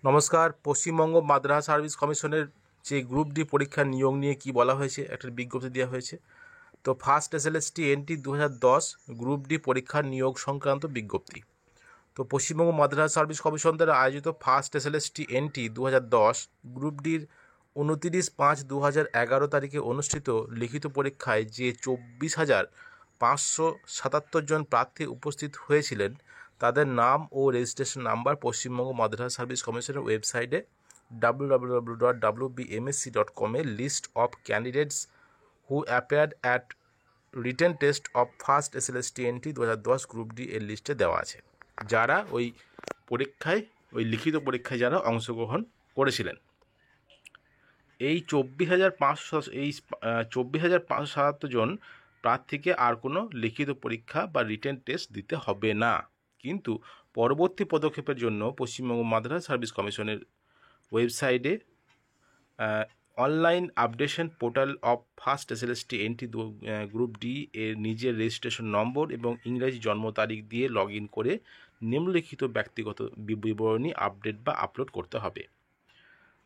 নমস্কার। পশ্চিমবঙ্গ মাদ্রাসা সার্ভিস কমিশনের যে গ্রুপ ডি পরীক্ষার নিয়োগ নিয়ে কি বলা হয়েছে, একটা বিজ্ঞপ্তি দেওয়া হয়েছে। তো first SLST NT 2010 group D পরীক্ষার নিয়োগ সংক্রান্ত বিজ্ঞপ্তি। তো পশ্চিমবঙ্গ মাদ্রাসা সার্ভিস কমিশন দ্বারা আয়োজিত ফার্স্ট এসএলএসটি এনটি 2010 গ্রুপ ডির 29/5/2011 তারিখে অনুষ্ঠিত লিখিত পরীক্ষায় যে 24,577 জন প্রার্থী উপস্থিত হয়েছিলেন, তাদের নাম ও রেজিস্ট্রেশন নাম্বার পশ্চিমবঙ্গ মাদ্রাসা সার্ভিস কমিশনের ওয়েবসাইটে www.wbmsc.com এ list of candidates who appeared at written test of first SLST NT 2010 group D এর লিস্টে দেওয়া আছে, যারা ওই লিখিত পরীক্ষায় যারা অংশগ্রহণ করেছিলেন। এই 24,577 জন প্রার্থীকে আর কোনো লিখিত পরীক্ষা বা রিটেন টেস্ট দিতে হবে না। কিন্তু পরবর্তী পদক্ষেপের জন্য পশ্চিমবঙ্গ মাদ্রাসা সার্ভিস কমিশনের ওয়েবসাইটে online updation portal of first SLST N T group D এর নিজের রেজিস্ট্রেশন নম্বর এবং ইংরেজি জন্ম তারিখ দিয়ে লগ ইন করে নিম্নলিখিত ব্যক্তিগত বিবরণী আপডেট বা আপলোড করতে হবে: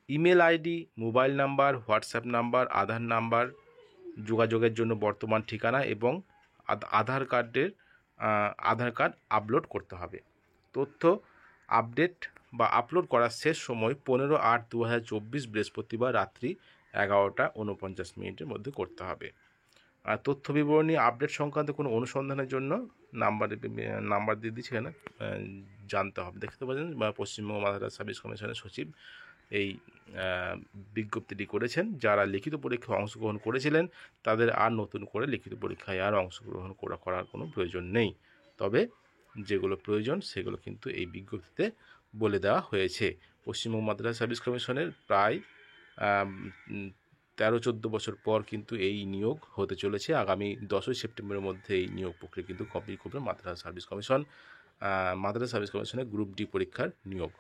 email ID, mobile number, WhatsApp number, Aadhaar number, যোগাযোগের জন্য বর্তমান ঠিকানা এবং আধার কার্ড আপলোড করতে হবে। তথ্য আপডেট বা আপলোড করার শেষ সময় 15/8/2024 বৃহস্পতিবার রাত্রি 11:49 মধ্যে করতে হবে। আর তথ্য বিবরণী আপডেট সংক্রান্ত কোনো অনুসন্ধানের জন্য নাম্বার দিয়ে দিচ্ছে, এখানে জানতে হবে। দেখতে পাচ্ছেন বা পশ্চিমবঙ্গ মাদ্রাসা সার্ভিস কমিশনের সচিব এই বিজ্ঞপ্তিটি করেছেন। যারা লিখিত পরীক্ষায় অংশগ্রহণ করেছিলেন তাদের আর নতুন করে লিখিত পরীক্ষায় আর অংশগ্রহণ করার কোনো প্রয়োজন নেই। তবে যেগুলো প্রয়োজন সেগুলো কিন্তু এই বিজ্ঞপ্তিতে বলে দেওয়া হয়েছে। পশ্চিমবঙ্গ মাদ্রাসা সার্ভিস কমিশনের প্রায় 13-14 বছর পর কিন্তু এই নিয়োগ হতে চলেছে। আগামী 10ই সেপ্টেম্বরের মধ্যে এই নিয়োগ প্রক্রিয়া কিন্তু কমপ্লিট করবে মাদ্রাসা সার্ভিস কমিশনের গ্রুপ ডি পরীক্ষার নিয়োগ।